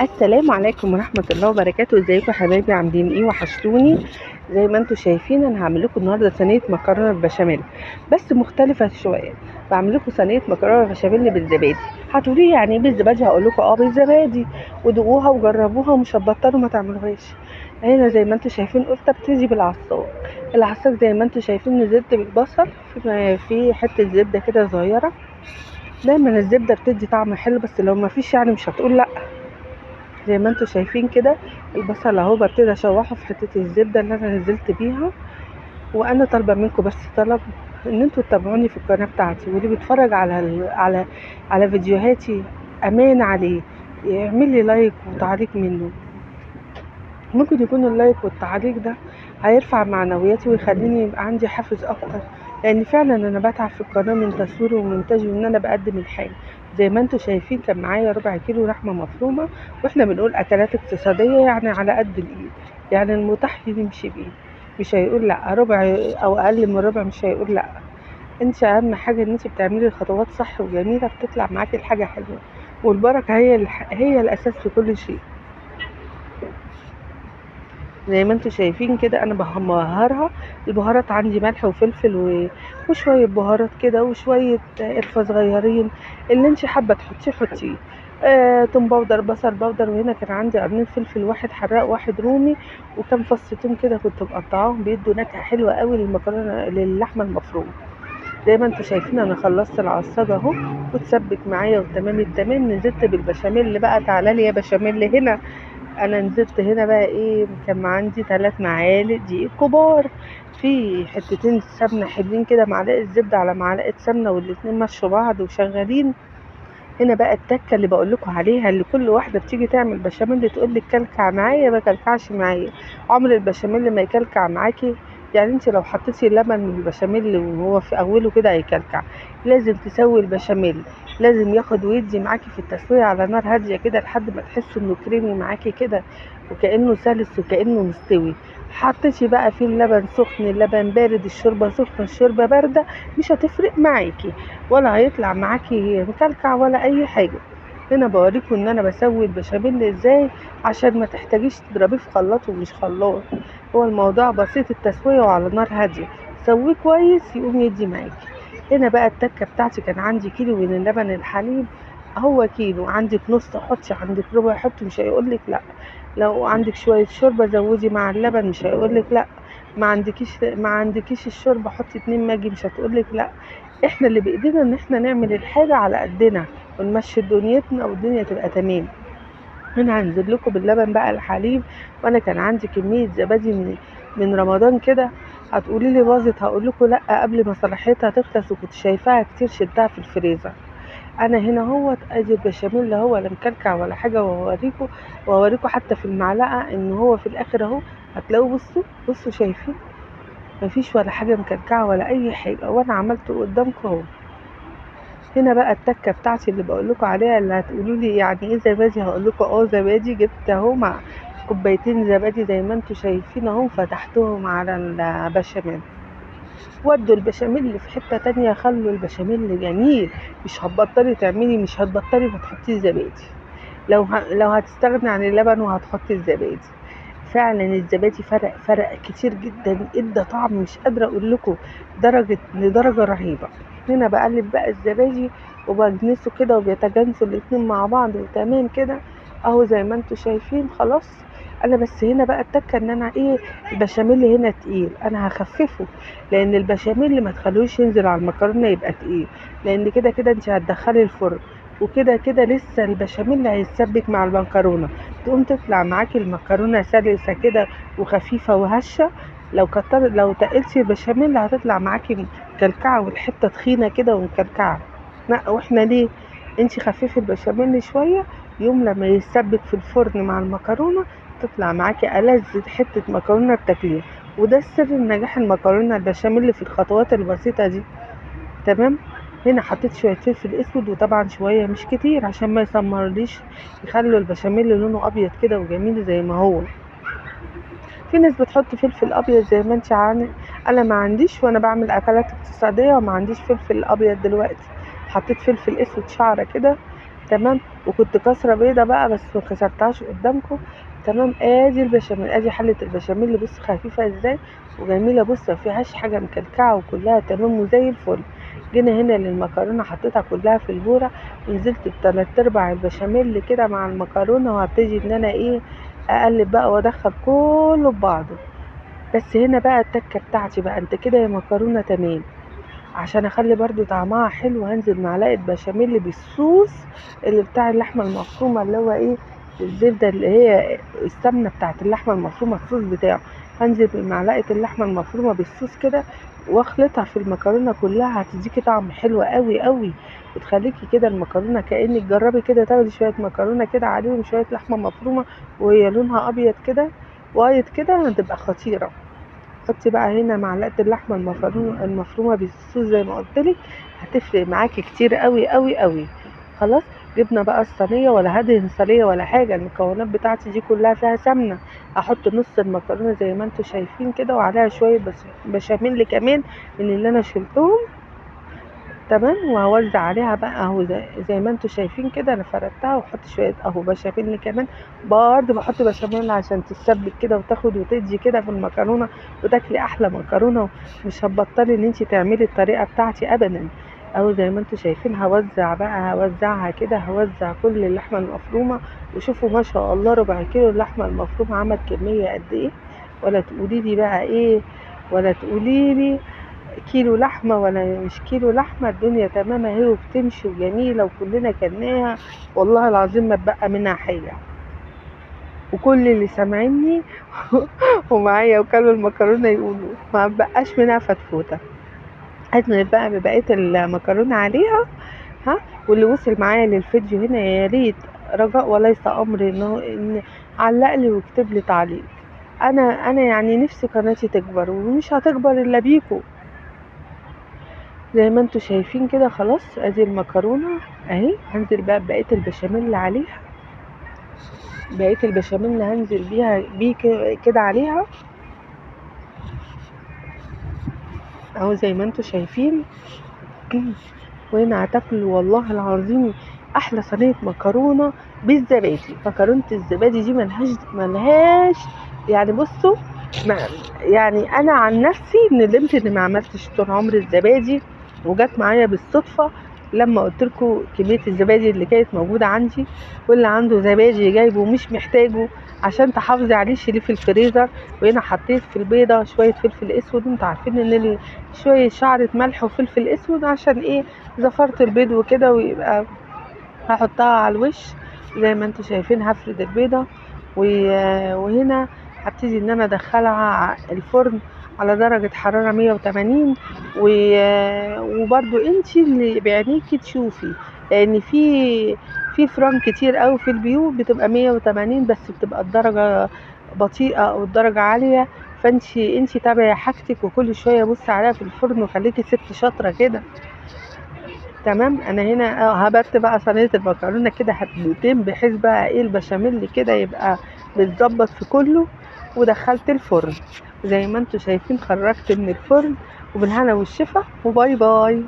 السلام عليكم ورحمة الله وبركاته. ازيكم يا حبايبي؟ عاملين ايه؟ وحشتوني. زي ما انتم شايفين انا هعمل لكم النهارده صينيه مكرونه بالبشاميل، بس مختلفه شويه. بعمل لكم صينيه مكرونه بالبشاميل بالزبادي. هتقولي لي يعني ايه بالزبادي؟ هقول لكم بالزبادي، ودوقوها وجربوها ومش هتبطلوا ما تعملوهاش. هنا زي ما انتم شايفين قلت ابتدي بالعصاج. العصاج زي ما انتم شايفين نزلت بالبصل في حته زبده كده صغيره. دايما الزبده بتدي طعم حلو، بس لو ما فيش يعني مش هتقول لا. زي ما انتم شايفين كده البصل اهو ببتدي اشوحه في حته الزبده اللي انا نزلت بيها. وانا طالبه منكم بس طلب، ان انتوا تتابعوني في القناه بتاعتي، واللي بيتفرج على فيديوهاتي امان عليه يعمل لي لايك وتعليق منه. ممكن يكون اللايك والتعليق ده هيرفع معنوياتي ويخليني يبقى عندي حافز اكتر، لان فعلا انا بتعب في القناه من تصوير ومونتاج وان انا بقدم الحاجه. زي ما انتم شايفين كان معايا ربع كيلو لحمه مفرومه، واحنا بنقول اكلات اقتصاديه يعني على قد الايد، يعني المتاح نمشي بيه. مش هيقول لا ربع او اقل من ربع، مش هيقول لا. انت اهم حاجه ان انت بتعملي الخطوات صح وجميله بتطلع معاكي الحاجه حلوه، والبركه هي الاساس في كل شيء. زي ما انتم شايفين كده انا بهرها. البهارات عندي ملح وفلفل وشويه بهارات كده وشويه قرفه صغيرين. اللي انت حابه تحطيه حطيه. توم باودر، بصل باودر، وهنا كان عندي قرنين فلفل، واحد حراق واحد رومي، وكام فص توم كده كنت مقطعاهم بيدوا نكهه حلوه قوي للمكرونه للحمه المفرومه. زي ما انتم شايفين انا خلصت العصاج اهو، وتسبك معايا وتمام التمام. نزلت بالبشاميل بقى، تعالى لي يا بشاميل هنا. انا نزلت هنا بقى ايه، كان عندي 3 معالق دقيق كبار، في حتتين سمنه حلوين كده، معلقه زبده على معلقه سمنه، والاتنين مشوا بعض وشغالين. هنا بقى التكه اللي بقول لكم عليها، اللي كل واحده بتيجي تعمل بشاميل تقول لك كلكع معايا، ما كلكعش معايا. عمر البشاميل ما يكلكع معاكي. يعني انت لو حطيتي اللبن من البشاميل وهو في اوله كده هيكلكع. لازم تسوي البشاميل، لازم ياخد ويدي معاكي في التسويه على نار هاديه كده لحد ما تحسي انه كريمي معاكي كده، وكانه سلس وكانه مستوي. حطيتي بقى فيه اللبن سخن، اللبن بارد، الشوربه سخنه، الشوربه بارده، مش هتفرق معاكي، ولا هيطلع معاكي مكلكع ولا اي حاجه. هنا بوريكم ان انا بسوي البشاميل ازاي، عشان ما تحتاجيش تضربيه في خلاط ومش خلاط. هو الموضوع بسيط، التسويه وعلى نار هاديه. سويه كويس يقوم يدي معاكي. هنا بقى التكه بتاعتي كان عندي كيلو من اللبن الحليب. هو كيلو، عندك نص حطي، عندك ربع حطي، مش هيقولك لا. لو عندك شويه شوربه زودي مع اللبن، مش هيقولك لا. ما عندكيش الشوربه حطي 2 ماجي، مش هتقولك لا. احنا اللي بايدينا ان احنا نعمل الحاجه على قدنا ونمشي دنيتنا والدنيا تبقى تمام. انا هنزل لكم باللبن بقى الحليب. وانا كان عندي كميه زبادي من رمضان كده. هتقولي لي باظت، هقول لكم لا، قبل ما صلاحيتها تخلص وكنت شايفاها كتير شلتها في الفريزر. انا هنا هو ادي البشاميل اللي هو لا مكلكع ولا حاجه، وهوريكم حتى في المعلقه ان هو في الاخر اهو. هتلاقوا بصوا، بصوا شايفين مفيش ولا حاجه مكلكعه ولا اي حاجه، وانا عملته قدامكم اهو. هنا بقى التكه بتاعتي اللي بقول لكم عليها، اللي هتقولوا لي يعني ايه زبادي، هقول لكم زبادي. جبت اهو مع كوبايتين زبادي زي ما انتم شايفين اهو، فتحتهم على البشاميل. ودوا البشاميل في حته تانية، خلوا البشاميل جميل. مش هتبطلي ما تحطي زبادي. لو هتستغني عن اللبن وهتحطي الزبادي. فعلا الزبادي فرق كتير جدا، ادى طعم مش قادره اقول لكم، لدرجه رهيبه. هنا بقلب بقى الزبادي وبجنسه كده وبيتجانسوا الاتنين مع بعض وتمام كده اهو زي ما انتم شايفين. خلاص. انا بس هنا بقى التكه ان انا ايه، البشاميل هنا تقيل، انا هخففه. لان البشاميل ما تخلوش ينزل على المكرونه يبقى تقيل، لان كده كده انت هتدخلي الفرن، وكده كده لسه البشاميل هيتسبك مع المكرونه، تقوم تطلع معاكي المكرونه سلسه كده وخفيفه وهشه. لو تقلتي البشاميل هتطلع معاكي مكلكعه، والحته تخينه كده ومكلكعه. لا، واحنا ليه؟ انت خففي البشاميل شويه، يوم لما يتسبك في الفرن مع المكرونه تطلع معاكي ألذ حته مكرونه بتاكليها. وده السر نجاح المكرونه البشاميل في الخطوات البسيطه دي. تمام. هنا حطيت شويه فلفل اسود، وطبعا شويه مش كتير عشان ما يسمرليش، يخلوا البشاميل لونه ابيض كده وجميل زي ما هو. في ناس بتحط فلفل ابيض زي ما انت انا ما عنديش، وانا بعمل اكلات اقتصاديه وما عنديش فلفل ابيض دلوقتي. حطيت فلفل اسود شعره كده، تمام. وكنت كسرة بيضة بقى بس ما كسرتهاش قدامكم. تمام. ادي البشاميل، ادي حلة البشاميل، بص خفيفة ازاي وجميلة، بص ما فيهاش حاجة مكلكعة وكلها تمام وزي الفل. جينا هنا للمكرونة، حطيتها كلها في البورة، ونزلت ب3/4 البشاميل كده مع المكرونة، وهبتدي ان انا ايه، اقلب بقى وادخل كله ببعضه. بس هنا بقى التكة بتاعتي بقى، انت كده يا مكرونة تمام. عشان اخلي برضو طعمها حلو، هنزل معلقه بشاميل بالصوص اللي بتاع اللحمه المفرومه، اللي هو ايه، الزبده اللي هي السمنه بتاعت اللحمه المفرومه، الصوص بتاعه. هنزل بمعلقه اللحمه المفرومه بالصوص كده، واخلطها في المكرونه كلها، هتديكي طعم حلو قوي قوي، وتخليكي كده المكرونه كانك جربي كده تاخدي شويه مكرونه كده عليهم شويه لحمه مفرومه، وهي لونها ابيض كده وايت كده، هتبقى خطيره. حطي بقى هنا معلقه اللحمه المفرومه بالصوص زي ما قلت لك، هتفرق معاكي كتير قوي قوي قوي. خلاص. جبنا بقى الصينيه، ولا هدهن صينيه ولا حاجه، المكونات بتاعتي دي كلها فيها سمنه. هحط نص المكرونه زي ما انتم شايفين كده، وعليها شويه بس بشاميل كمان من اللي انا شلتهم. تمام. وهوزع عليها بقى اهو، زي ما انتم شايفين كده، انا فردتها، واحط شويه اهو بشاميل كمان. برضه بحط بشاميل عشان تتسبك كده وتاخد وتدي كده في المكرونه، وتاكلي احلى مكرونه. مش هتبطلي ان انت تعملي الطريقه بتاعتي ابدا. اهو زي ما انتم شايفين، هوزعها كده، هوزع كل اللحمه المفرومه. وشوفوا ما شاء الله 4 كيلو اللحمه المفرومه عمل كميه قد ايه. ولا تقولي لي بقى ايه، ولا تقولي لي كيلو لحمة ولا مش كيلو لحمة، الدنيا تمام اهي وبتمشي وجميلة، وكلنا كلناها والله العظيم ما اتبقى منها حاجة. وكل اللي سامعيني ومعايا وكلوا المكرونة يقولوا ما بقاش منها فتفوتة. هنزل بقى ببقية المكرونة عليها. ها. واللي وصل معايا للفيديو هنا، يا ريت رجاء وليس امر ان علق لي واكتب لي تعليق. انا يعني نفسي قناتي تكبر، ومش هتكبر الا بيكو. زي ما انتوا شايفين كده. خلاص. ادي المكرونة اهي، هنزل بقى ببقية البشاميل عليها. بقية البشاميل هنزل بيه كده عليها اهو زي ما انتوا شايفين. وهنا هتاكلوا والله العظيم احلى صينية مكرونة بالزبادي. مكرونة الزبادي دي ملهاش يعني. بصوا، ما يعني انا عن نفسي ندمت اني ما عملتش طول عمري الزبادي، وجت معايا بالصدفة لما قلت لكم كمية الزبادي اللي كانت موجودة عندي. واللي عنده زبادي جايبه ومش محتاجه عشان تحافظي عليه، شيليه في الفريزر. وهنا حطيت في البيضة شوية فلفل اسود، وانتوا عارفين ان شوية شعرة ملح وفلفل اسود عشان ايه، زفرت البيض وكده، ويبقى هحطها على الوش. زي ما انتوا شايفين هفرد البيضة، وهنا هبتدي ان انا ادخلها الفرن على درجة حرارة 180. وبرضو انتي اللي بعينيكي تشوفي، لان في فرن كتير قوي في البيوت بتبقى 180 بس، بتبقى الدرجة بطيئة او الدرجة عالية. فانتي تابعي حاجتك، وكل شوية بصي عليها في الفرن، وخليكي ست شاطرة كده. تمام. انا هنا هبت بقى صينيه المكرونه كده حبتين، بحيث بقى ايه البشاميل كده يبقى متظبط في كله. ودخلت الفرن زي ما انتوا شايفين، خرجت من الفرن، وبالهنا والشفا، وباي باي.